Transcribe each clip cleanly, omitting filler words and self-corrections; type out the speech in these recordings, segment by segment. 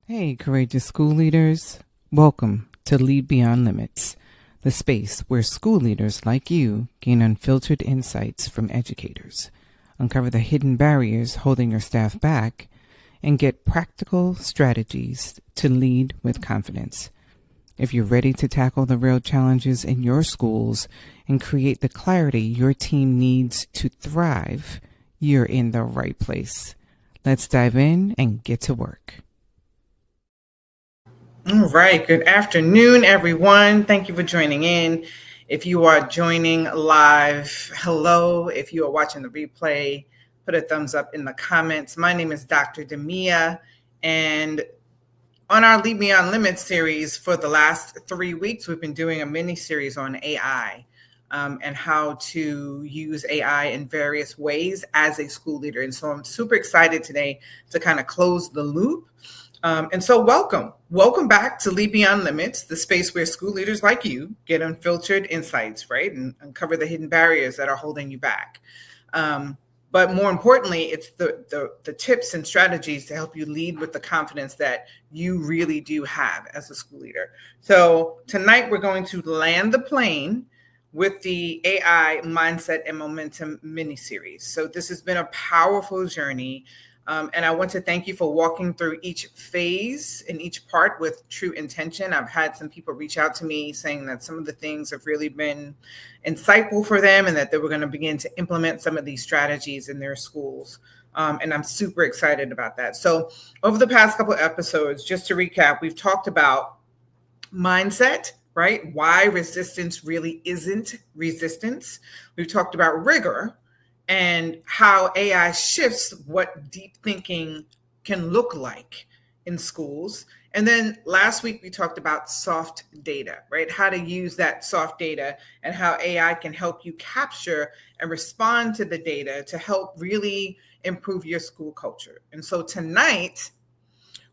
Hey, courageous school leaders. Welcome to Lead Beyond Limits, the space where school leaders like you gain unfiltered insights from educators, uncover the hidden barriers holding your staff back, and get practical strategies to lead with confidence. If you're ready to tackle the real challenges in your schools and create the clarity your team needs to thrive, you're in the right place. Let's dive in and get to work. All right. Good afternoon, everyone. Thank you for joining in. If you are joining live, hello. If you are watching the replay, put a thumbs up in the comments. My name is Dr. Demia, and on our Lead Beyond Limits series for the last 3 weeks, we've been doing a mini series on AI and how to use AI in various ways as a school leader. And so I'm super excited today to kind of close the loop. And so welcome back to Lead Beyond Limits, the space where school leaders like you get unfiltered insights, right? And uncover the hidden barriers that are holding you back. But more importantly, it's the tips and strategies to help you lead with the confidence that you really do have as a school leader. So tonight we're going to land the plane with the AI Mindset and Momentum mini-series. So this has been a powerful journey. And I want to thank you for walking through each phase and each part with true intention. I've had some people reach out to me saying that some of the things have really been insightful for them and that they were going to begin to implement some of these strategies in their schools. And I'm super excited about that. So over the past couple of episodes, just to recap, we've talked about mindset, right? Why resistance really isn't resistance. We've talked about rigor, and how AI shifts what deep thinking can look like in schools. And then last week, we talked about soft data, right? How to use that soft data and how AI can help you capture and respond to the data to help really improve your school culture. And so tonight,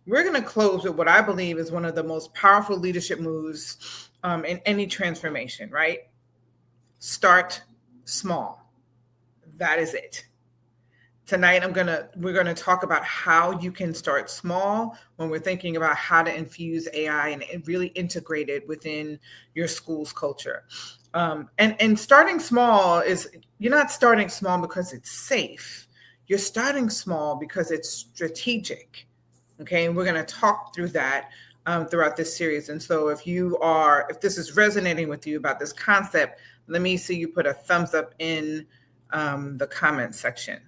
we're going to close with what I believe is one of the most powerful leadership moves in any transformation, right? Start small. That is it. Tonight, we're gonna talk about how you can start small when we're thinking about how to infuse AI and really integrate it within your school's culture. And starting small is, you're not starting small because it's safe. You're starting small because it's strategic. Okay, and we're gonna talk through that throughout this series. And so if this is resonating with you about this concept, let me see you put a thumbs up in the comment section.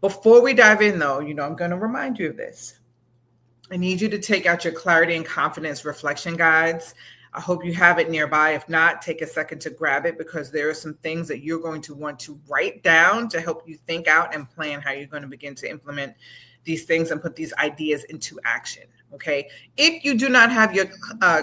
Before we dive in, though, I'm going to remind you of this. I need you to take out your clarity and confidence reflection guides. I hope you have it nearby. If not, take a second to grab it, because there are some things that you're going to want to write down to help you think out and plan how you're going to begin to implement these things and put these ideas into action. Okay. If you do not have your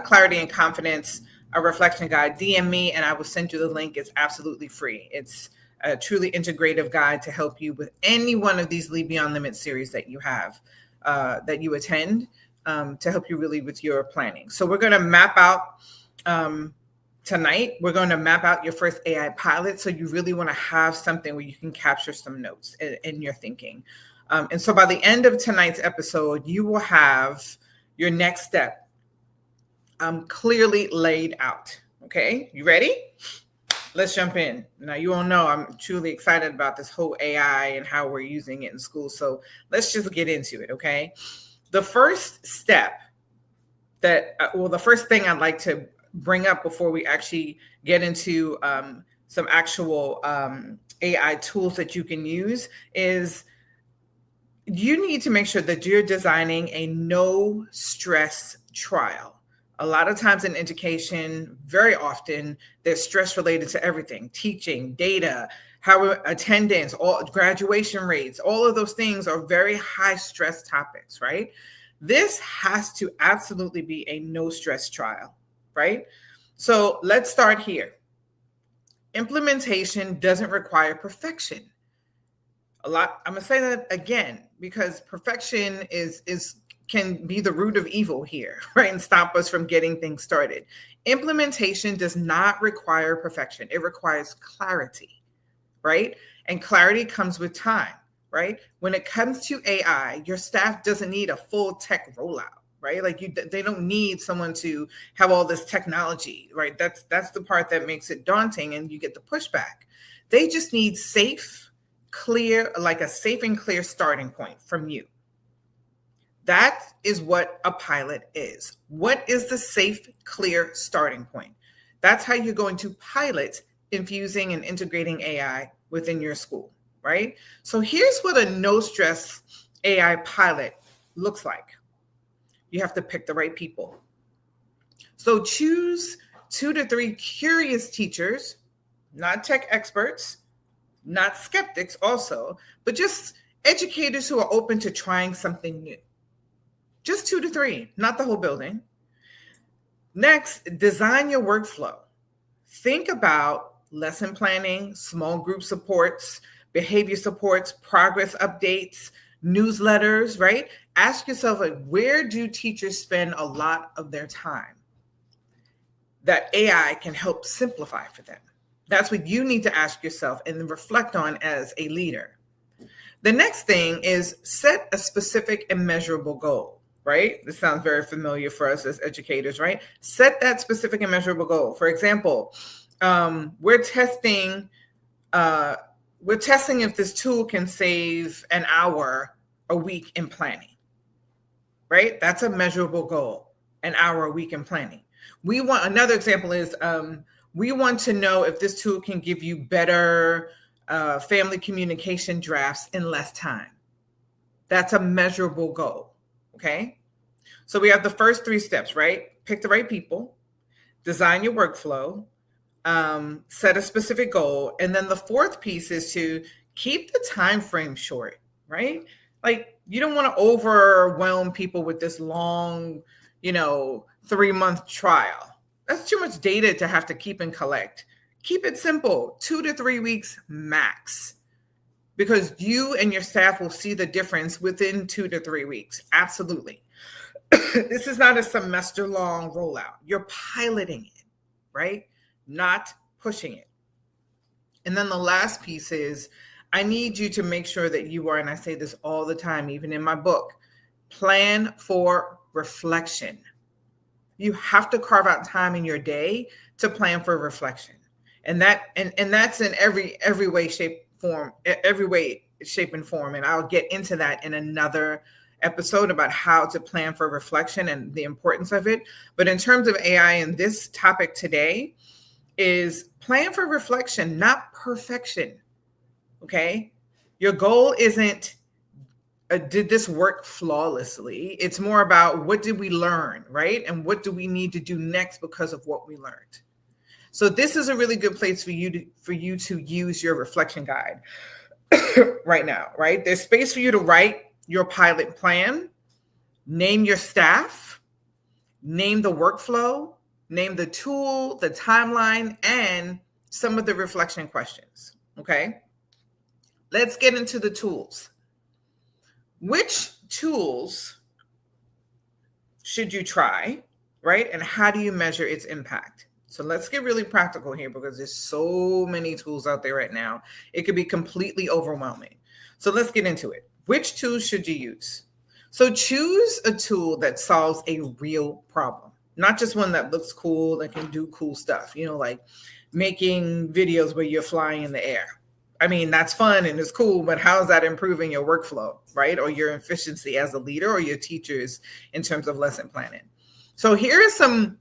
clarity and confidence reflection guide, DM me and I will send you the link. It's absolutely free. It's a truly integrative guide to help you with any one of these Lead Beyond Limits series that you have, that you attend, to help you really with your planning. So we're going to map out tonight. We're going to map out your first AI pilot. So you really want to have something where you can capture some notes in your thinking. And so by the end of tonight's episode, you will have your next step clearly laid out. Okay, you ready? Let's jump in. Now, you all know I'm truly excited about this whole AI and how we're using it in school. So let's just get into it, okay? The first step the first thing I'd like to bring up before we actually get into some actual AI tools that you can use is you need to make sure that you're designing a no stress trial. A lot of times in education, very often, there's stress related to everything: teaching, data, how attendance, all graduation rates, all of those things are very high stress topics, right? This has to absolutely be a no stress trial, right? So let's start here. Implementation doesn't require perfection. I'm gonna say that again, because perfection can be the root of evil here, right? And stop us from getting things started. Implementation does not require perfection. It requires clarity, right? And clarity comes with time, right? When it comes to AI, your staff doesn't need a full tech rollout, right? Like they don't need someone to have all this technology, right? That's the part that makes it daunting, and you get the pushback. They just need safe, clear, like a safe and clear starting point from you. That is what a pilot is. What is the safe, clear starting point? That's how you're going to pilot infusing and integrating AI within your school, right? So here's what a no stress AI pilot looks like. You have to pick the right people. So choose 2 to 3 curious teachers, not tech experts, not skeptics also, but just educators who are open to trying something new. Just 2 to 3, not the whole building. Next, design your workflow. Think about lesson planning, small group supports, behavior supports, progress updates, newsletters, right? Ask yourself, like, where do teachers spend a lot of their time that AI can help simplify for them? That's what you need to ask yourself and reflect on as a leader. The next thing is set a specific and measurable goal, right? This sounds very familiar for us as educators, right? Set that specific and measurable goal. For example, we're testing if this tool can save an hour a week in planning, right? That's a measurable goal, an hour a week in planning. Another example is we want to know if this tool can give you better family communication drafts in less time. That's a measurable goal, okay? So we have the first 3 steps, right? Pick the right people, design your workflow, set a specific goal, and then the 4th piece is to keep the time frame short, right? Like, you don't want to overwhelm people with this long, 3-month trial. That's too much data to have to keep and collect. Keep it simple, 2 to 3 weeks max, because you and your staff will see the difference within 2 to 3 weeks. Absolutely. This is not a semester long rollout. You're piloting it, right? Not pushing it. And then the last piece is, I need you to make sure that you are, and I say this all the time, even in my book, plan for reflection. You have to carve out time in your day to plan for reflection. And that's in every way, shape, and form. And I'll get into that in another episode about how to plan for reflection and the importance of it. But in terms of AI, and this topic today is plan for reflection, not perfection. Okay. Your goal isn't did this work flawlessly? It's more about, what did we learn, right? And what do we need to do next because of what we learned? So this is a really good place for you to use your reflection guide right now, right? There's space for you to write your pilot plan, name your staff, name the workflow, name the tool, the timeline, and some of the reflection questions, okay? Let's get into the tools. Which tools should you try, right? And how do you measure its impact? So let's get really practical here, because there's so many tools out there right now. It could be completely overwhelming. So let's get into it. Which tools should you use? So choose a tool that solves a real problem, not just one that looks cool, that can do cool stuff, like making videos where you're flying in the air. I mean, that's fun and it's cool, but how is that improving your workflow, right? Or your efficiency as a leader or your teachers in terms of lesson planning? So here are some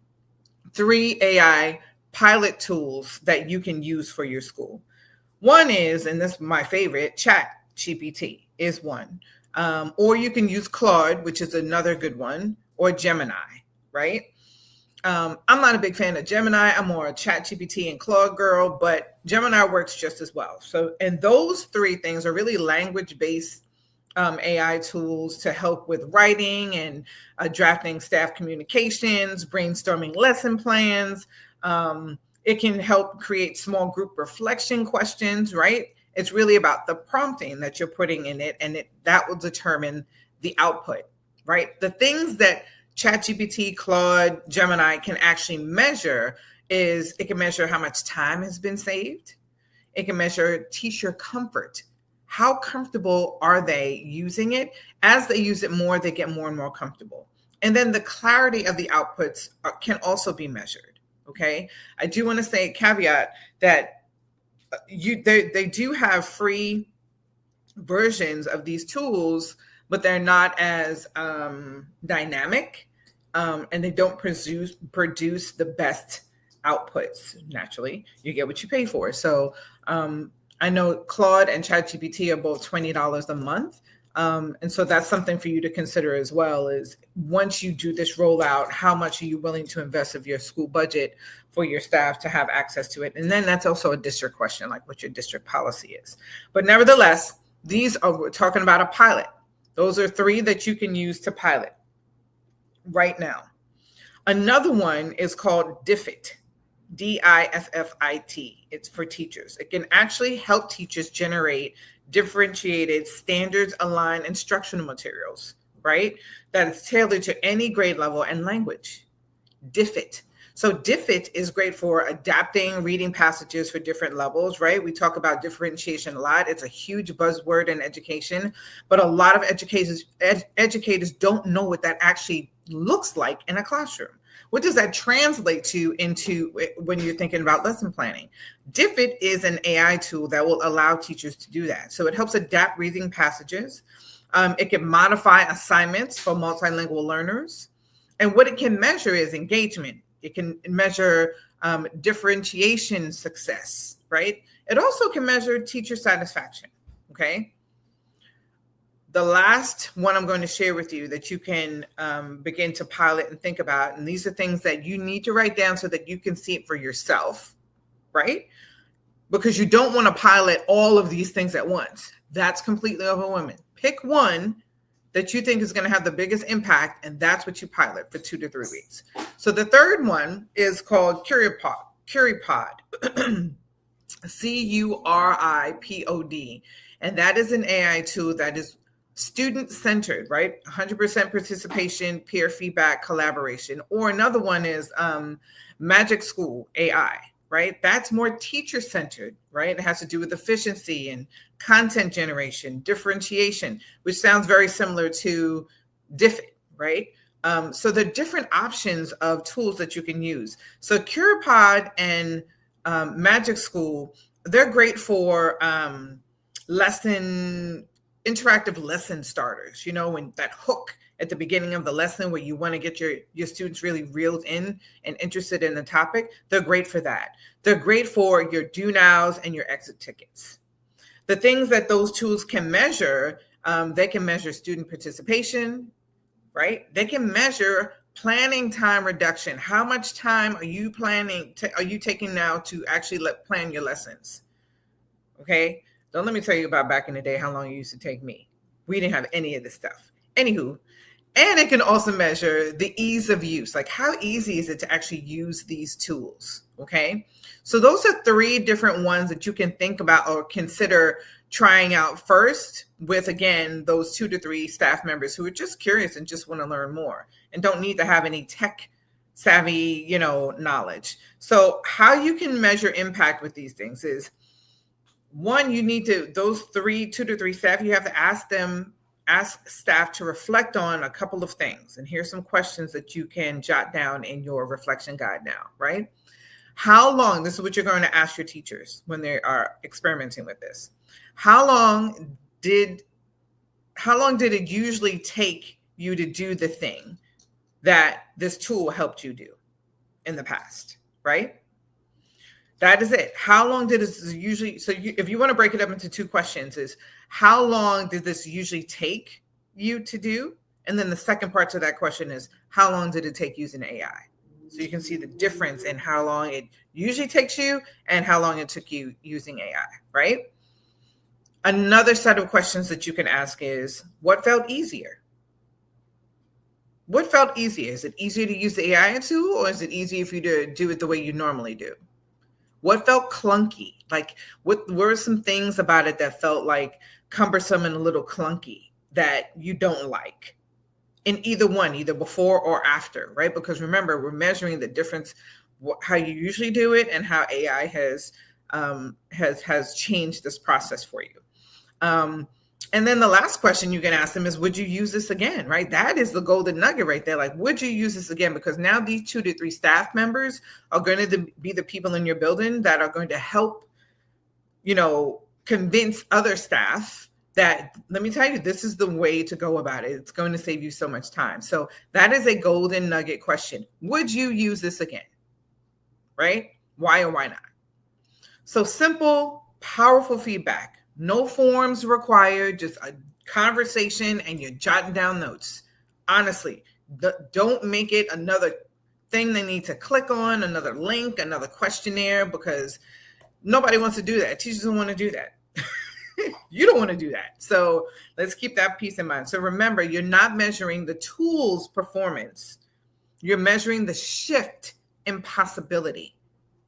3 AI pilot tools that you can use for your school. One is, and this is my favorite, ChatGPT is one. Or you can use Claude, which is another good one, or Gemini, right? I'm not a big fan of Gemini. I'm more a ChatGPT and Claude girl, but Gemini works just as well. So, and those 3 things are really language-based AI tools to help with writing and drafting staff communications, brainstorming lesson plans. It can help create small group reflection questions, right? It's really about the prompting that you're putting in it, and that will determine the output, right? The things that ChatGPT, Claude, Gemini can actually measure is, it can measure how much time has been saved. It can measure teacher comfort. How comfortable are they using it? As they use it more, they get more and more comfortable. And then the clarity of the outputs can also be measured. Okay. I do want to say caveat that they do have free versions of these tools, but they're not as dynamic, and they don't produce the best outputs. Naturally, you get what you pay for. So I know Claude and ChatGPT are both $20 a month. And so that's something for you to consider as well, is once you do this rollout, how much are you willing to invest of your school budget for your staff to have access to it? And then that's also a district question, like what your district policy is. But nevertheless, we're talking about a pilot. Those are 3 that you can use to pilot right now. Another one is called DIFFIT, DIFFIT. It's for teachers. It can actually help teachers generate differentiated, standards-aligned instructional materials, right? That is tailored to any grade level and language. DIFFIT. So DIFFIT is great for adapting reading passages for different levels, right? We talk about differentiation a lot. It's a huge buzzword in education, but a lot of educators don't know what that actually looks like in a classroom. What does that translate to into when you're thinking about lesson planning? DIFFIT is an AI tool that will allow teachers to do that. So it helps adapt reading passages. It can modify assignments for multilingual learners. And what it can measure is engagement. It can measure differentiation success, right? It also can measure teacher satisfaction, okay? The last one I'm going to share with you that you can begin to pilot and think about, and these are things that you need to write down so that you can see it for yourself, right? Because you don't want to pilot all of these things at once. That's completely overwhelming. Pick one that you think is going to have the biggest impact, and that's what you pilot for 2 to 3 weeks. So the third one is called Curipod, CURIPOD, and that is an AI tool that is student-centered, right? 100% participation, peer feedback, collaboration. Or another one is Magic School AI, right? That's more teacher-centered, right? It has to do with efficiency and content generation, differentiation, which sounds very similar to DIFFIT, right? So the different options of tools that you can use. So Curipod and Magic School, they're great for interactive lesson starters, you know, when that hook at the beginning of the lesson where you want to get your students really reeled in and interested in the topic. They're great for that. They're great for your do nows and your exit tickets. The things that those tools can measure, they can measure student participation, right? They can measure planning time reduction. How much time are you taking now to actually plan your lessons? Okay. Don't let me tell you about back in the day, how long it used to take me. We didn't have any of this stuff. Anywho, and it can also measure the ease of use, like how easy is it to actually use these tools, okay? So those are 3 different ones that you can think about or consider trying out first with, again, those 2 to 3 staff members who are just curious and just want to learn more and don't need to have any tech savvy, knowledge. So how you can measure impact with these things is, one, you need to, those 2 to 3 staff, you have to ask staff to reflect on a couple of things. And here's some questions that you can jot down in your reflection guide now, right? How long, this is what you're going to ask your teachers when they are experimenting with this. How long did it usually take you to do the thing that this tool helped you do in the past, right? That is it. How long did this usually, if you want to break it up into 2 questions, is how long did this usually take you to do? And then the second part to that question is, how long did it take using AI? So you can see the difference in how long it usually takes you and how long it took you using AI, right? Another set of questions that you can ask is, what felt easier? What felt easier? Is it easier to use the AI tool, or is it easier for you to do it the way you normally do? What felt clunky? Like, what were some things about it that felt like cumbersome and a little clunky that you don't like? In either one, either before or after, right? Because remember, we're measuring the difference, how you usually do it and how AI has changed this process for you. And then the last question you can ask them is, would you use this again? Right? That is the golden nugget right there. Like, would you use this again? Because now these 2 to 3 staff members are going to be the people in your building that are going to help, convince other staff that, let me tell you, this is the way to go about it. It's going to save you so much time. So that is a golden nugget question. Would you use this again? Right? Why or why not? So simple, powerful feedback. No forms required, just a conversation and you're jotting down notes. Honestly, don't make it another thing they need to click on, another link, another questionnaire, because nobody wants to do that. Teachers don't want to do that. You don't want to do that. So let's keep that piece in mind. So remember, you're not measuring the tool's performance. You're measuring the shift in possibility.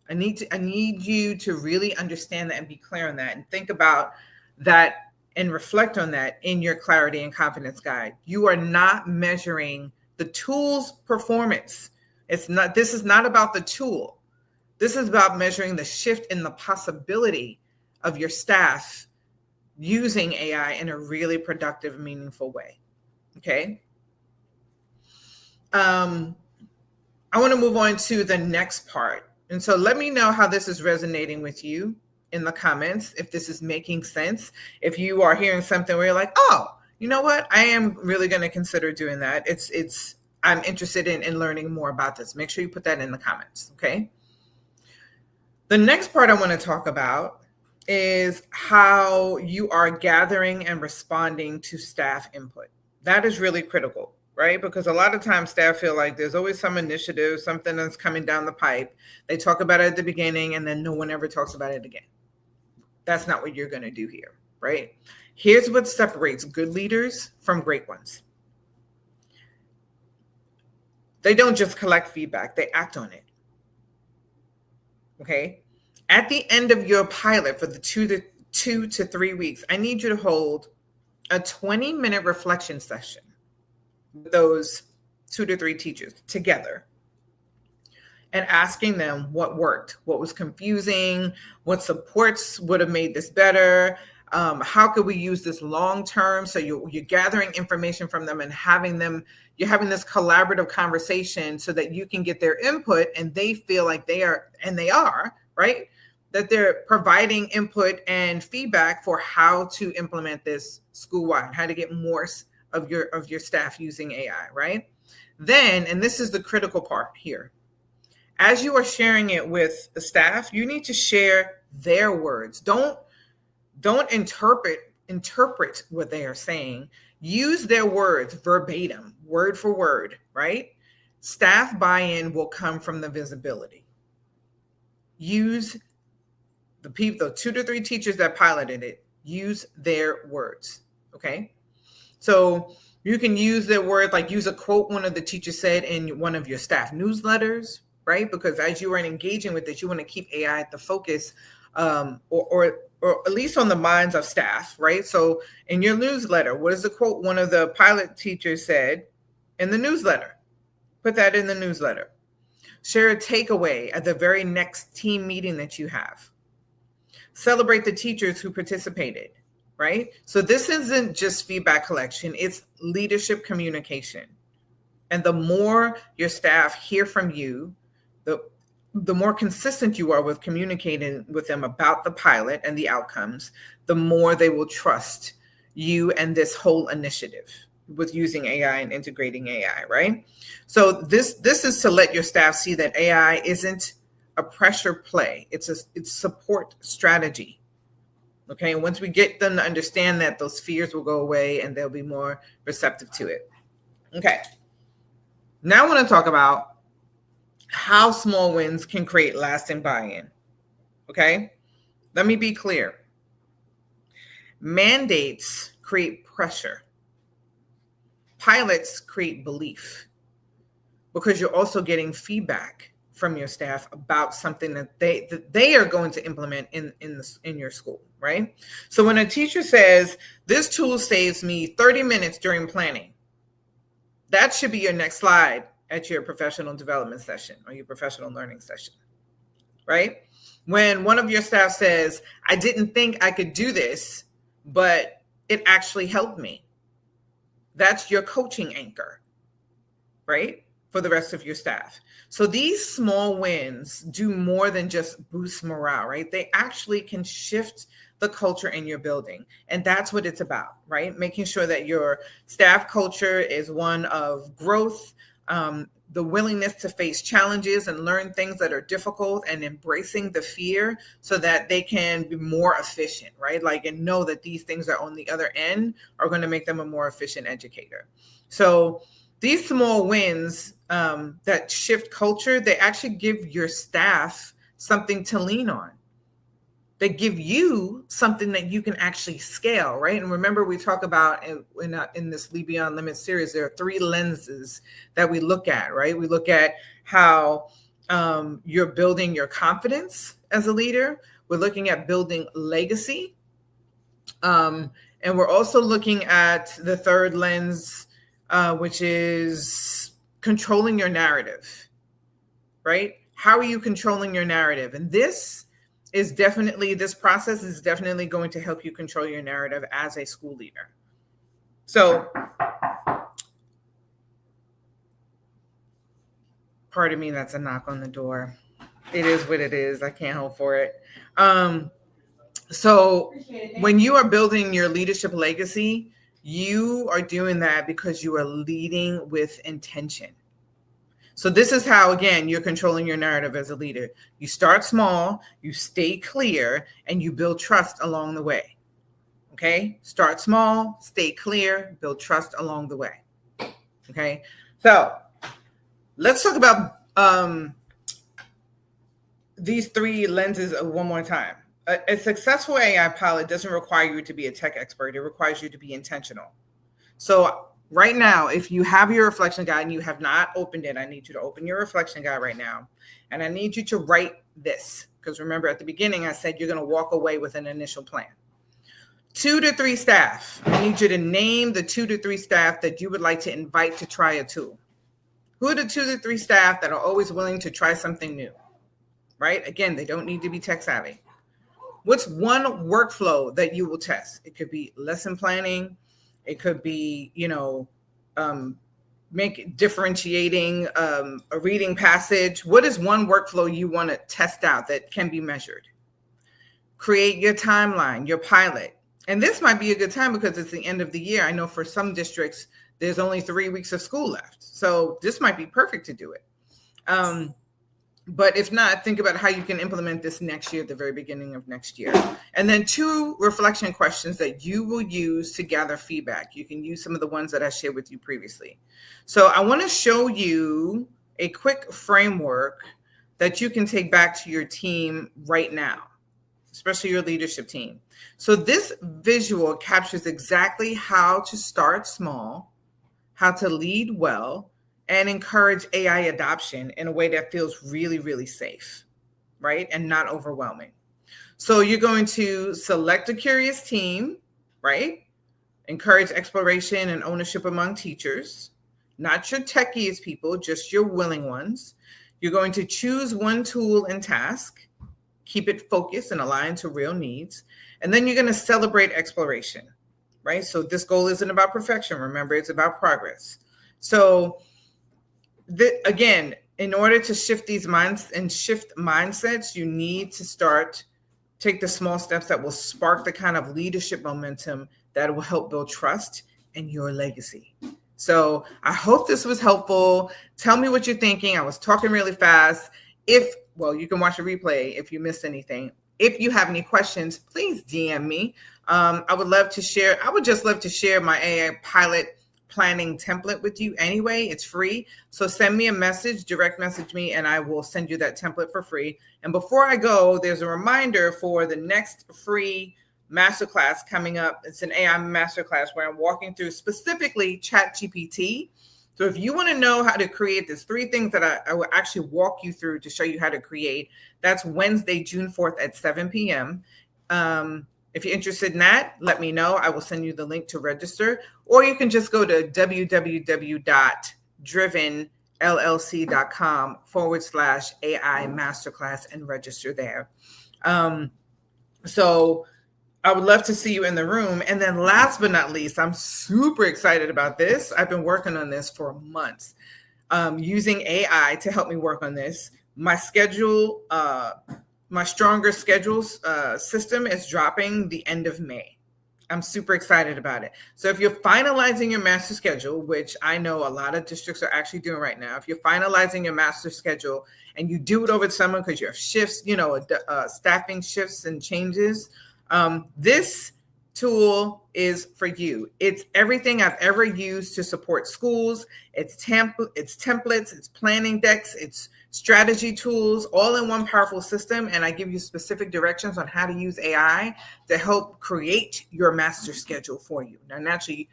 I need you to really understand that and be clear on that and think about that and reflect on that in your clarity and confidence guide. You are not measuring the tool's performance. This is not about the tool. This is about measuring the shift in the possibility of your staff using AI in a really productive, meaningful way. Okay. I want to move on to the next part. And so let me know how this is resonating with you in the comments, if this is making sense. If you are hearing something where you're like, oh, you know what? I am really going to consider doing that. I'm interested in learning more about this. Make sure you put that in the comments. Okay. The next part I want to talk about is how you are gathering and responding to staff input. That is really critical, right? Because a lot of times staff feel like there's always some initiative, something that's coming down the pipe. They talk about it at the beginning and then no one ever talks about it again. That's not what you're going to do here, right? Here's what separates good leaders from great ones. They don't just collect feedback, they act on it. Okay? At the end of your pilot for the 2 to 3 weeks, I need you to hold a 20-minute reflection session with those 2 to 3 teachers together and asking them what worked, what was confusing, what supports would have made this better, how could we use this long term? So you're gathering information from them and you're having this collaborative conversation so that you can get their input and they feel like they are, right? That they're providing input and feedback for how to implement this school-wide, how to get more of your staff using AI, right? Then, and this is the critical part here, as you are sharing it with the staff, you need to share their words. Don't interpret what they are saying. Use their words verbatim, word for word, right? Staff buy-in will come from the visibility. Use the 2 to 3 teachers that piloted it, use their words, okay? So you can use their words, like use a quote one of the teachers said in one of your staff newsletters, right? Because as you are engaging with it, you want to keep AI at the focus, or at least on the minds of staff, right? So in your newsletter, what is the quote one of the pilot teachers said in the newsletter? Put that in the newsletter. Share a takeaway at the very next team meeting that you have. Celebrate the teachers who participated, right? So this isn't just feedback collection, it's leadership communication. And the more your staff hear from you, the more consistent you are with communicating with them about the pilot and the outcomes, the more they will trust you and this whole initiative with using AI and integrating AI, right? So this is to let your staff see that AI isn't a pressure play. It's support strategy. Okay. And once we get them to understand that, those fears will go away and they'll be more receptive to it. Okay. Now I want to talk about how small wins can create lasting buy-in. Okay. Let me be clear. Mandates create pressure. Pilots create belief, because you're also getting feedback from your staff about something that they are going to implement in your school, right? So when a teacher says, this tool saves me 30 minutes during planning, that should be your next slide at your professional development session or your professional learning session, right? When one of your staff says, I didn't think I could do this, but it actually helped me. That's your coaching anchor, right? For the rest of your staff. So these small wins do more than just boost morale, right? They actually can shift the culture in your building. And that's what it's about, right? Making sure that your staff culture is one of growth, the willingness to face challenges and learn things that are difficult, and embracing the fear so that they can be more efficient, right? Like, and know that these things are on the other end are going to make them a more efficient educator. So these small wins that shift culture, they actually give your staff something to lean on. They give you something that you can actually scale, right? And remember, we talk about in this Lead Beyond Limits series, there are 3 lenses that we look at, right? We look at how you're building your confidence as a leader. We're looking at building legacy. And we're also looking at the 3rd lens, which is controlling your narrative, right? How are you controlling your narrative? And this process is definitely going to help you control your narrative as a school leader. So, pardon me, that's a knock on the door. It is what it is. I can't help for it. So when you are building your leadership legacy, you are doing that because you are leading with intention. So this is how, again, you're controlling your narrative as a leader. You start small, you stay clear, and you build trust along the way. Okay? Start small, stay clear, build trust along the way. Okay? So let's talk about these 3 lenses one more time. A successful AI pilot doesn't require you to be a tech expert. It requires you to be intentional. So right now, if you have your reflection guide and you have not opened it, I need you to open your reflection guide right now. And I need you to write this, because remember at the beginning, I said you're going to walk away with an initial plan. 2 to 3 staff. I need you to name the 2 to 3 staff that you would like to invite to try a tool. Who are the 2 to 3 staff that are always willing to try something new, right? Again, they don't need to be tech savvy. What's one workflow that you will test? It could be lesson planning. It could be, differentiating a reading passage. What is one workflow you want to test out that can be measured? Create your timeline, your pilot. And this might be a good time because it's the end of the year. I know for some districts, there's only 3 weeks of school left. So this might be perfect to do it. But if not, think about how you can implement this next year, at the very beginning of next year. And then 2 reflection questions that you will use to gather feedback. You can use some of the ones that I shared with you previously. So I want to show you a quick framework that you can take back to your team right now, especially your leadership team. So this visual captures exactly how to start small, how to lead well, and encourage AI adoption in a way that feels really, really safe, right? And not overwhelming. So you're going to select a curious team, right? Encourage exploration and ownership among teachers, not your techiest people, just your willing ones. You're going to choose one tool and task, keep it focused and aligned to real needs. And then you're going to celebrate exploration, right? So this goal isn't about perfection. Remember, it's about progress. So again, in order to shift these minds and shift mindsets, you need to take the small steps that will spark the kind of leadership momentum that will help build trust in your legacy. So I hope this was helpful. Tell me what you're thinking. I was talking really fast. You can watch a replay if you missed anything. If you have any questions, please DM me. I would just love to share my AI pilot planning template with you anyway. It's free. So send me a message, direct message me, and I will send you that template for free. And before I go, there's a reminder for the next free masterclass coming up. It's an AI masterclass where I'm walking through specifically ChatGPT. So if you want to know how to create these 3 things that I will actually walk you through to show you how to create, that's Wednesday, June 4th at 7 p.m. If you're interested in that, let me know. I will send you the link to register, or you can just go to www.drivenllc.com/AI masterclass and register there. So I would love to see you in the room. And then last but not least, I'm super excited about this. I've been working on this for months, using AI to help me work on this. My schedule, my stronger schedules system is dropping the end of May. I'm super excited about it. So if you're finalizing your master schedule, which I know a lot of districts are actually doing right now, if you're finalizing your master schedule and you do it over the summer because you have shifts, staffing shifts and changes, this tool is for you. It's everything I've ever used to support schools. It's templates, it's planning decks, it's strategy tools, all in one powerful system. And I give you specific directions on how to use AI to help create your master schedule for you. Now, naturally,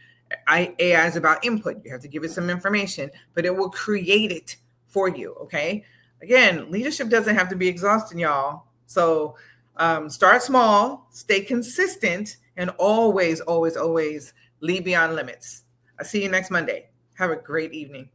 AI is about input. You have to give it some information, but it will create it for you. Okay. Again, leadership doesn't have to be exhausting, y'all. So start small, stay consistent, and always, always, always lead beyond limits. I'll see you next Monday. Have a great evening.